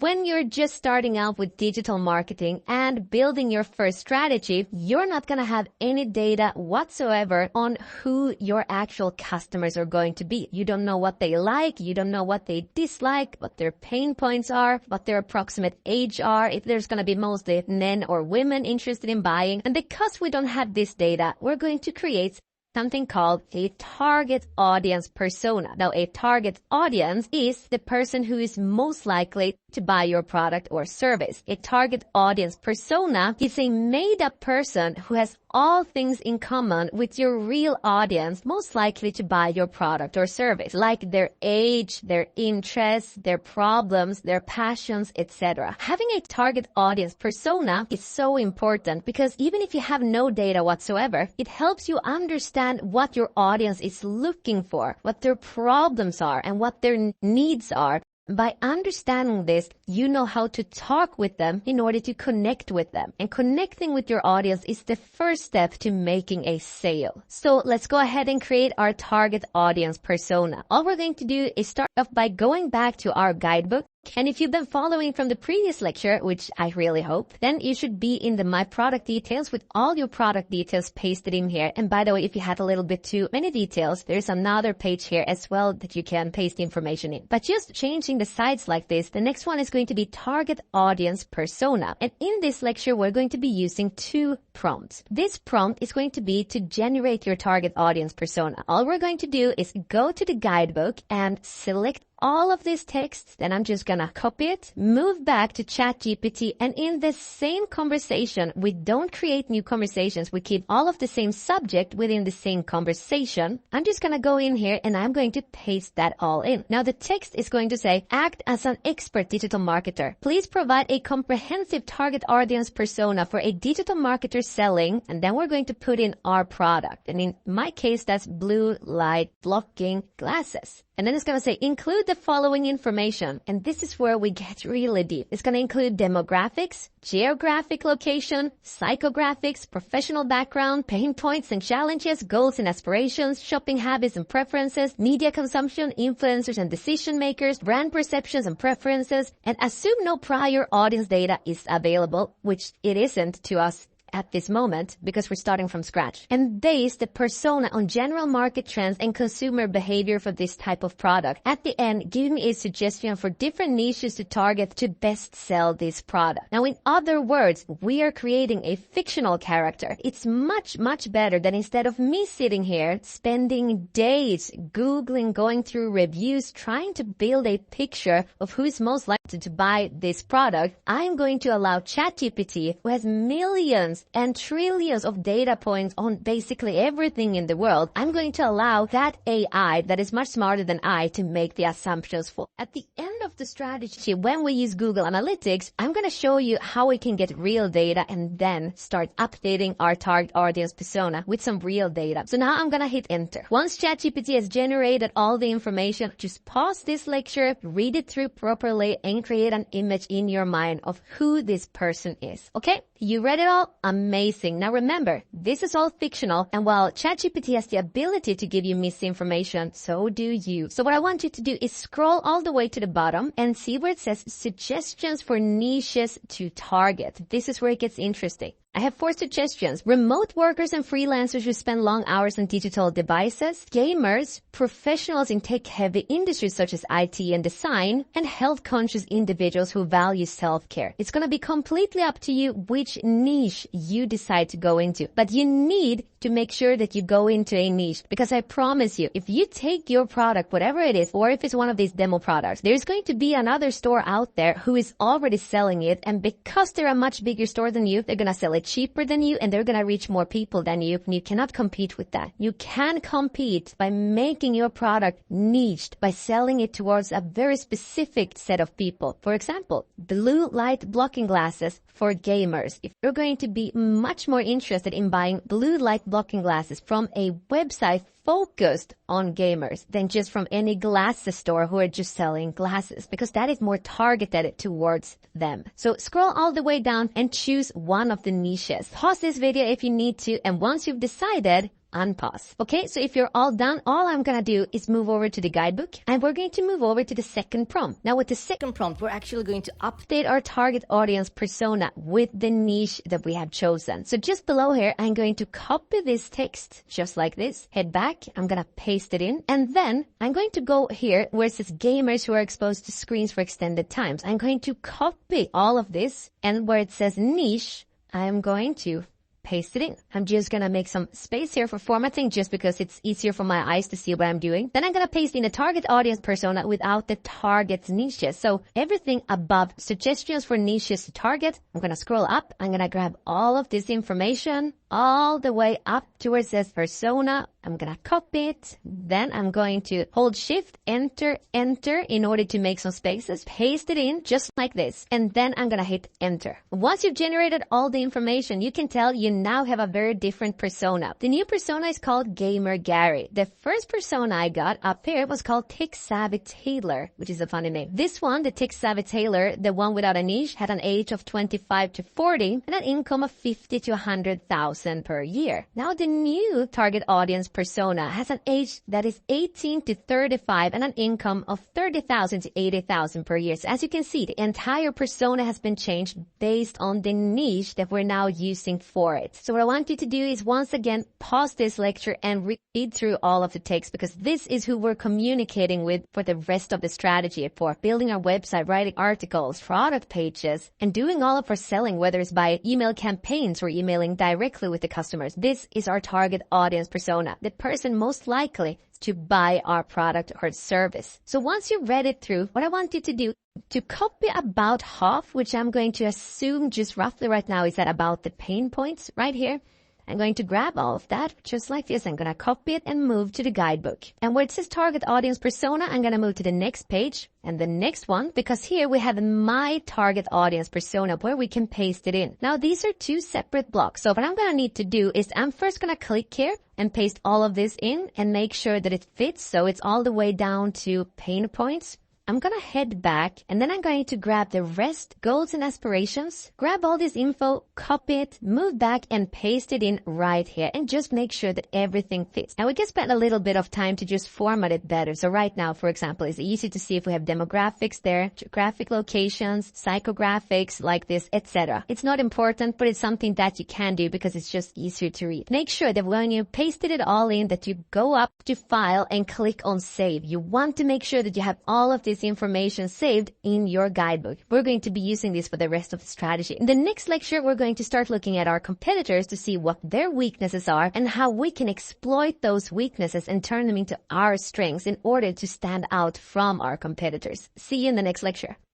When you're just starting out with digital marketing and building your first strategy, you're not going to have any data whatsoever on who your actual customers are going to be. You don't know what they like, you don't know what they dislike, what their pain points are, what their approximate age are, if there's going to be mostly men or women interested in buying. And because we don't have this data, we're going to create something called a target audience persona. Now, a target audience is the person who is most likely to buy your product or service. A target audience persona is a made-up person who has all things in common with your real audience most likely to buy your product or service, like their age, their interests, their problems, their passions, etc. Having a target audience persona is so important because even if you have no data whatsoever, it helps you understand what your audience is looking for, what their problems are, and what their needs are. By understanding this, you know how to talk with them in order to connect with them. And connecting with your audience is the first step to making a sale. So let's go ahead and create our target audience persona. All we're going to do is start off by going back to our guidebook. And if you've been following from the previous lecture, which I really hope, then you should be in the My Product Details with all your product details pasted in here. And by the way, if you had a little bit too many details, there's another page here as well that you can paste information in. But just changing the sides like this, the next one is going to be target audience persona. And in this lecture, we're going to be using two prompts. This prompt is going to be to generate your target audience persona. All we're going to do is go to the guidebook and select all of this text, then I'm just gonna copy it, move back to ChatGPT, and in the same conversation, we don't create new conversations, we keep all of the same subject within the same conversation. I'm just gonna go in here and I'm going to paste that all in. Now the text is going to say, act as an expert digital marketer. Please provide a comprehensive target audience persona for a digital marketer selling, and then we're going to put in our product. And in my case, that's blue light blocking glasses. And then it's going to say, include the following information. And this is where we get really deep. It's going to include demographics, geographic location, psychographics, professional background, pain points and challenges, goals and aspirations, shopping habits and preferences, media consumption, influencers and decision makers, brand perceptions and preferences, and assume no prior audience data is available, which it isn't to us at this moment because we're starting from scratch. And base the persona on general market trends and consumer behavior for this type of product. At the end, give me a suggestion for different niches to target to best sell this product. Now, in other words, we are creating a fictional character. It's much, much better than instead of me sitting here spending days Googling, going through reviews, trying to build a picture of who's most likely to buy this product. I'm going to allow ChatGPT, who has millions and trillions of data points on basically everything in the world. I'm going to allow that AI that is much smarter than I to make the assumptions for. At the end of the strategy, when we use Google Analytics, I'm going to show you how we can get real data and then start updating our target audience persona with some real data. So now I'm going to hit enter. Once ChatGPT has generated all the information, just pause this lecture, read it through properly, and create an image in your mind of who this person is. Okay? You read it all? Amazing. Now remember, this is all fictional, and while ChatGPT has the ability to give you misinformation, so do you. So what I want you to do is scroll all the way to the bottom and see where it says suggestions for niches to target. This is where it gets interesting. I have 4 suggestions. Remote workers and freelancers who spend long hours on digital devices, gamers, professionals in tech-heavy industries such as IT and design, and health-conscious individuals who value self-care. It's going to be completely up to you which niche you decide to go into. But you need to make sure that you go into a niche, because I promise you, if you take your product, whatever it is, or if it's one of these demo products, there's going to be another store out there who is already selling it, and because they're a much bigger store than you, they're going to sell it cheaper than you, and they're going to reach more people than you, and you cannot compete with that. You can compete by making your product niched, by selling it towards a very specific set of people. For example, blue light blocking glasses for gamers. If you're going to be much more interested in buying blue light blocking glasses from a website focused on gamers than just from any glasses store who are just selling glasses, because that is more targeted towards them. So scroll all the way down and choose one of the niches. Pause this video if you need to, and once you've decided, unpause. Okay, so if you're all done, all I'm gonna do is move over to the guidebook, and we're going to move over to the second prompt. Now with the second prompt, we're actually going to update our target audience persona with the niche that we have chosen. So just below here, I'm going to copy this text just like this, head back, I'm gonna paste it in, and then I'm going to go here where it says gamers who are exposed to screens for extended times. I'm going to copy all of this, and where it says niche, I'm going to paste it in. I'm just gonna make some space here for formatting just because it's easier for my eyes to see what I'm doing. Then I'm gonna paste in a target audience persona without the target niches. So everything above suggestions for niches to target, I'm gonna scroll up. I'm gonna grab all of this information all the way up to where it says persona. I'm gonna copy it. Then I'm going to hold shift, enter in order to make some spaces, paste it in just like this. And then I'm gonna hit enter. Once you've generated all the information, you can tell you now have a very different persona. The new persona is called Gamer Gary. The first persona I got up here was called Tech Savvy Tailor, which is a funny name. This one, the Tech Savvy Tailor, the one without a niche, had an age of 25 to 40 and an income of 50 to 100,000 per year. Now the new target audience persona has an age that is 18 to 35 and an income of 30,000 to 80,000 per year. So as you can see, the entire persona has been changed based on the niche that we're now using for it. So what I want you to do is once again pause this lecture and read through all of the text, because this is who we're communicating with for the rest of the strategy, for building our website, writing articles, product pages, and doing all of our selling, whether it's by email campaigns or emailing directly with the customers. This is our target audience persona, the person most likely to buy our product or service. So once you've read it through, what I want you to do to copy about half, which I'm going to assume just roughly right now is at about the pain points right here. I'm going to grab all of that just like this. I'm going to copy it and move to the guidebook. And where it says target audience persona, I'm going to move to the next page and the next one, because here we have my target audience persona where we can paste it in. Now these are two separate blocks. So what I'm going to need to do is I'm first going to click here and paste all of this in and make sure that it fits. So it's all the way down to pain points. I'm going to head back and then I'm going to grab the rest, goals and aspirations, grab all this info, copy it, move back and paste it in right here and just make sure that everything fits. Now we can spend a little bit of time to just format it better. So right now, for example, it's easy to see if we have demographics there, geographic locations, psychographics like this, etc. It's not important, but it's something that you can do because it's just easier to read. Make sure that when you pasted it all in, that you go up to file and click on save. You want to make sure that you have all of this information saved in your guidebook. We're going to be using this for the rest of the strategy. In the next lecture, we're going to start looking at our competitors to see what their weaknesses are and how we can exploit those weaknesses and turn them into our strengths in order to stand out from our competitors. See you in the next lecture.